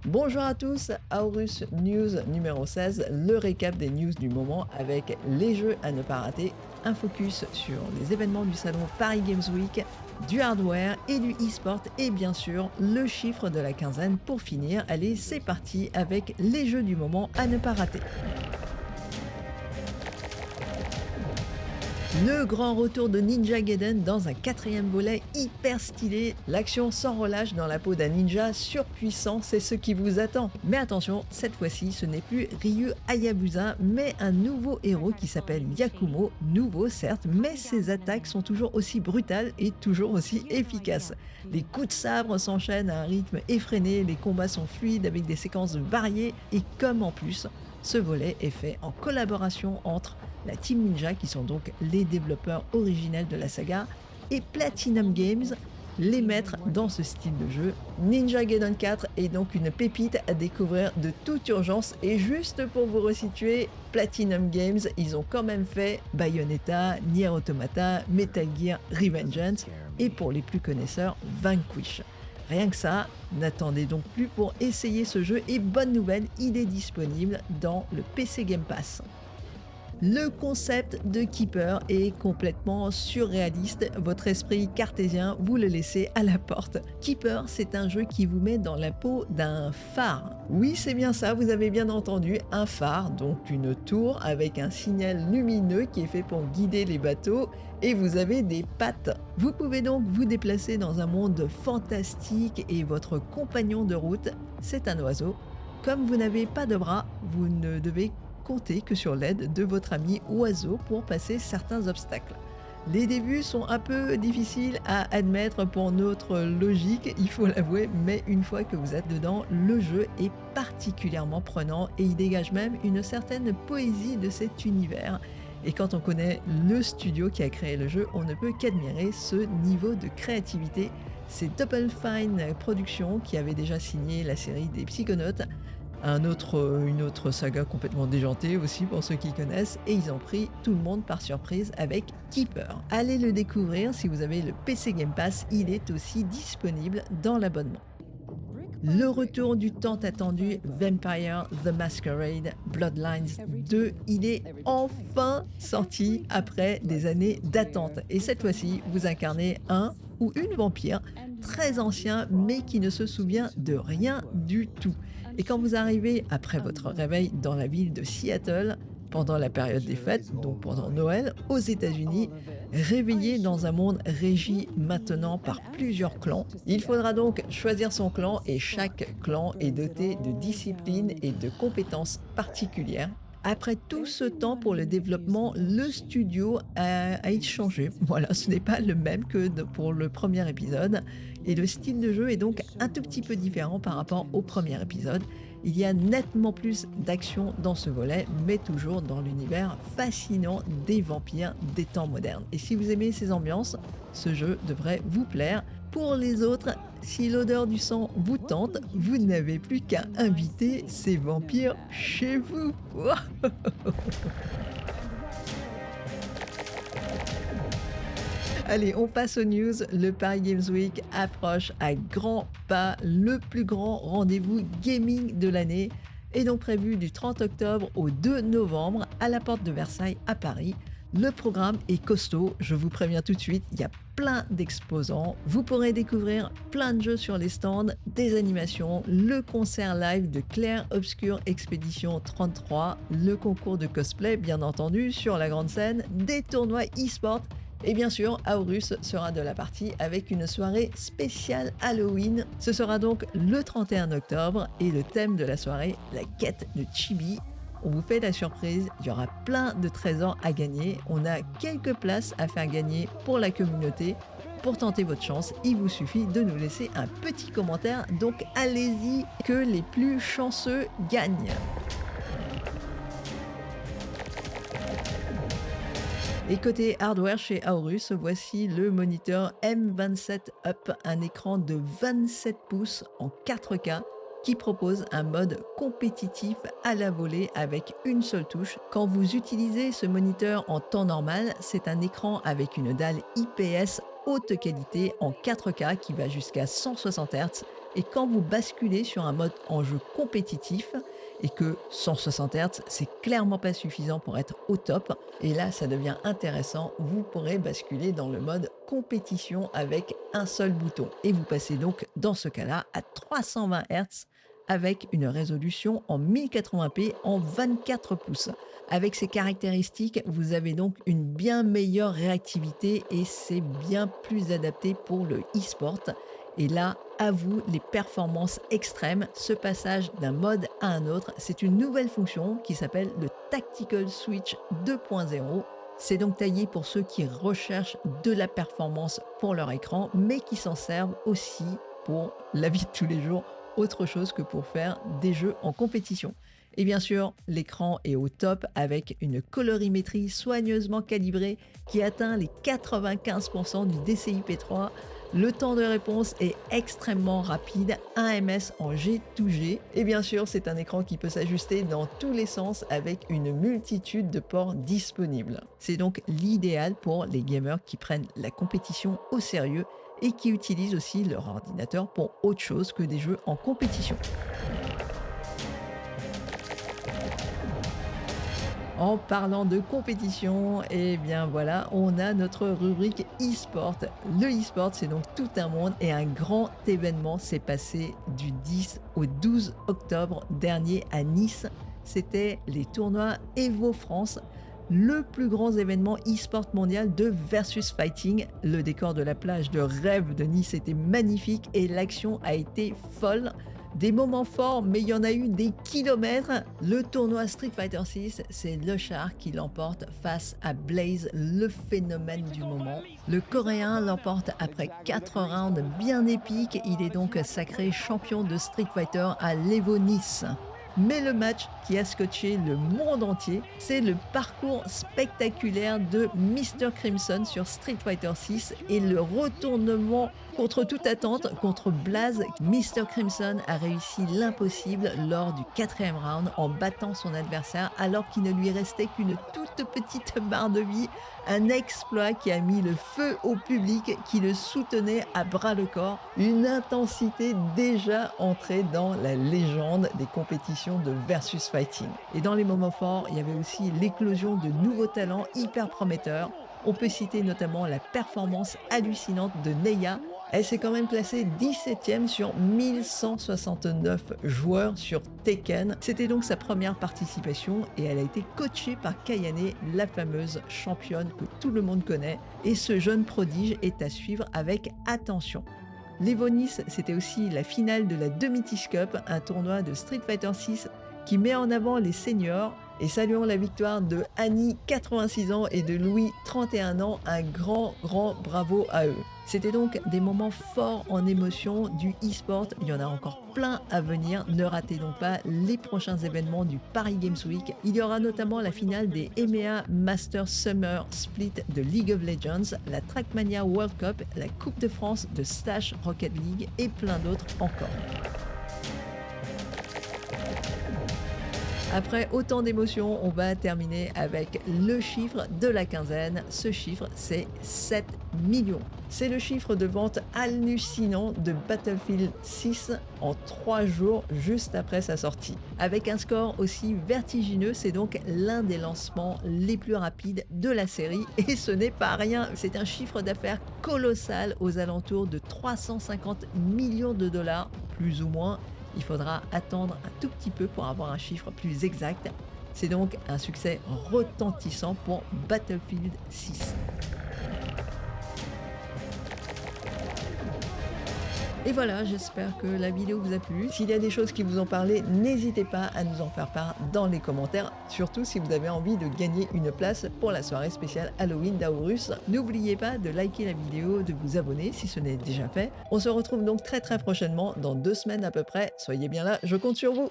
Bonjour à tous, Aorus News numéro 16, le récap des news du moment avec les jeux à ne pas rater, un focus sur les événements du salon Paris Games Week, du hardware et du e-sport et bien sûr le chiffre de la quinzaine pour finir. Allez, c'est parti avec les jeux du moment à ne pas rater. Le grand retour de Ninja Gaiden dans un quatrième volet hyper stylé. L'action sans relâche dans la peau d'un ninja surpuissant, c'est ce qui vous attend. Mais attention, cette fois-ci, ce n'est plus Ryu Hayabusa, mais un nouveau héros qui s'appelle Yakumo. Nouveau certes, mais ses attaques sont toujours aussi brutales et toujours aussi efficaces. Les coups de sabre s'enchaînent à un rythme effréné, les combats sont fluides avec des séquences variées et comme en plus, ce volet est fait en collaboration entre la Team Ninja, qui sont donc les développeurs originels de la saga, et Platinum Games, les maîtres dans ce style de jeu. Ninja Gaiden 4 est donc une pépite à découvrir de toute urgence, et juste pour vous resituer, Platinum Games, ils ont quand même fait Bayonetta, Nier Automata, Metal Gear Revengeance, et pour les plus connaisseurs, Vanquish. Rien que ça, n'attendez donc plus pour essayer ce jeu et bonne nouvelle, il est disponible dans le PC Game Pass. Le concept de Keeper est complètement surréaliste, votre esprit cartésien, vous le laissez à la porte. Keeper, c'est un jeu qui vous met dans la peau d'un phare. Oui, c'est bien ça, vous avez bien entendu, un phare, donc une tour avec un signal lumineux qui est fait pour guider les bateaux, et vous avez des pattes. Vous pouvez donc vous déplacer dans un monde fantastique et votre compagnon de route, c'est un oiseau. Comme vous n'avez pas de bras, vous ne devez comptez que sur l'aide de votre ami oiseau pour passer certains obstacles. Les débuts sont un peu difficiles à admettre pour notre logique, il faut l'avouer, mais une fois que vous êtes dedans, le jeu est particulièrement prenant et il dégage même une certaine poésie de cet univers. Et quand on connaît le studio qui a créé le jeu, on ne peut qu'admirer ce niveau de créativité. C'est Double Fine Productions qui avait déjà signé la série des Psychonauts, une autre saga complètement déjantée aussi pour ceux qui connaissent, et ils ont pris tout le monde par surprise avec Keeper. Allez le découvrir si vous avez le PC Game Pass, il est aussi disponible dans l'abonnement. Le retour du tant attendu Vampire the Masquerade Bloodlines 2, il est enfin sorti après des années d'attente. Et cette fois-ci, vous incarnez un ou une vampire très ancien mais qui ne se souvient de rien du tout. Et quand vous arrivez après votre réveil dans la ville de Seattle, pendant la période des fêtes, donc pendant Noël, aux États-Unis, réveillé dans un monde régi maintenant par plusieurs clans. Il faudra donc choisir son clan et chaque clan est doté de disciplines et de compétences particulières. Après tout ce temps pour le développement, le studio a changé. Voilà, ce n'est pas le même que pour le premier épisode. Et le style de jeu est donc un tout petit peu différent par rapport au premier épisode. Il y a nettement plus d'action dans ce volet, mais toujours dans l'univers fascinant des vampires des temps modernes. Et si vous aimez ces ambiances, ce jeu devrait vous plaire. Pour les autres, si l'odeur du sang vous tente, vous n'avez plus qu'à inviter ces vampires chez vous. Allez, on passe aux news. Le Paris Games Week approche à grands pas. Le plus grand rendez-vous gaming de l'année est donc prévu du 30 octobre au 2 novembre à la porte de Versailles à Paris. Le programme est costaud, je vous préviens tout de suite, il y a plein d'exposants. Vous pourrez découvrir plein de jeux sur les stands, des animations, le concert live de Clair Obscur Expédition 33, le concours de cosplay bien entendu sur la grande scène, des tournois e-sport. Et bien sûr, Aorus sera de la partie avec une soirée spéciale Halloween. Ce sera donc le 31 octobre et le thème de la soirée, la quête de Chibi. On vous fait la surprise, il y aura plein de trésors à gagner. On a quelques places à faire gagner pour la communauté. Pour tenter votre chance, il vous suffit de nous laisser un petit commentaire. Donc allez-y, que les plus chanceux gagnent. Et côté hardware chez Aorus, voici le moniteur M27 Up, un écran de 27 pouces en 4K qui propose un mode compétitif à la volée avec une seule touche. Quand vous utilisez ce moniteur en temps normal, c'est un écran avec une dalle IPS haute qualité en 4K qui va jusqu'à 160 Hz Et quand vous basculez sur un mode en jeu compétitif, et que 160 Hz, c'est clairement pas suffisant pour être au top, et là ça devient intéressant, vous pourrez basculer dans le mode compétition avec un seul bouton. Et vous passez donc dans ce cas-là à 320 Hz avec une résolution en 1080p en 24 pouces. Avec ces caractéristiques, vous avez donc une bien meilleure réactivité et c'est bien plus adapté pour le e-sport. Et là, à vous les performances extrêmes. Ce passage d'un mode à un autre, c'est une nouvelle fonction qui s'appelle le Tactical Switch 2.0. C'est donc taillé pour ceux qui recherchent de la performance pour leur écran, mais qui s'en servent aussi pour la vie de tous les jours, autre chose que pour faire des jeux en compétition. Et bien sûr, l'écran est au top avec une colorimétrie soigneusement calibrée qui atteint les 95% du DCI-P3. Le temps de réponse est extrêmement rapide, 1 ms en G2G. Et bien sûr, c'est un écran qui peut s'ajuster dans tous les sens avec une multitude de ports disponibles. C'est donc l'idéal pour les gamers qui prennent la compétition au sérieux et qui utilisent aussi leur ordinateur pour autre chose que des jeux en compétition. En parlant de compétition, et bien voilà, on a notre rubrique e-sport. Le e-sport, c'est donc tout un monde et un grand événement s'est passé du 10 au 12 octobre dernier à Nice. C'était les tournois Evo France, le plus grand événement e-sport mondial de versus fighting. Le décor de la plage de rêve de Nice était magnifique et l'action a été folle. Des moments forts, mais il y en a eu des kilomètres. Le tournoi Street Fighter 6, c'est LeChar qui l'emporte face à Blaze, le phénomène du moment. Le Coréen l'emporte après 4 rounds bien épiques. Il est donc sacré champion de Street Fighter à l'Evo Nice. Mais le match qui a scotché le monde entier, c'est le parcours spectaculaire de Mr. Crimson sur Street Fighter 6 et le retournement contre toute attente contre Blaze. Mr. Crimson a réussi l'impossible lors du 4e round en battant son adversaire alors qu'il ne lui restait qu'une toute petite barre de vie. Un exploit qui a mis le feu au public qui le soutenait à bras le corps. Une intensité déjà entrée dans la légende des compétitions de versus fighting. Et dans les moments forts, il y avait aussi l'éclosion de nouveaux talents hyper prometteurs. On peut citer notamment la performance hallucinante de Neya. Elle s'est quand même classée 17e sur 1169 joueurs sur Tekken. C'était donc sa première participation et elle a été coachée par Kayane, la fameuse championne que tout le monde connaît. Et ce jeune prodige est à suivre avec attention. L'Evo Nice, c'était aussi la finale de la Demitis Cup, un tournoi de Street Fighter 6 qui met en avant les seniors. Et saluons la victoire de Annie, 86 ans, et de Louis, 31 ans. Un grand bravo à eux. C'était donc des moments forts en émotion du e-sport. Il y en a encore plein à venir. Ne ratez donc pas les prochains événements du Paris Games Week. Il y aura notamment la finale des EMEA Masters Summer Split de League of Legends, la Trackmania World Cup, la Coupe de France de Slash Rocket League et plein d'autres encore. Après autant d'émotions, on va terminer avec le chiffre de la quinzaine. Ce chiffre, c'est 7 millions. C'est le chiffre de vente hallucinant de Battlefield 6 en 3 jours juste après sa sortie. Avec un score aussi vertigineux, c'est donc l'un des lancements les plus rapides de la série. Et ce n'est pas rien, c'est un chiffre d'affaires colossal aux alentours de 350 millions de dollars, plus ou moins. Il faudra attendre un tout petit peu pour avoir un chiffre plus exact. C'est donc un succès retentissant pour Battlefield 6. Et voilà, j'espère que la vidéo vous a plu. S'il y a des choses qui vous ont parlé, n'hésitez pas à nous en faire part dans les commentaires, surtout si vous avez envie de gagner une place pour la soirée spéciale Halloween d'Aorus. N'oubliez pas de liker la vidéo, de vous abonner si ce n'est déjà fait. On se retrouve donc très prochainement, dans 2 semaines à peu près. Soyez bien là, je compte sur vous.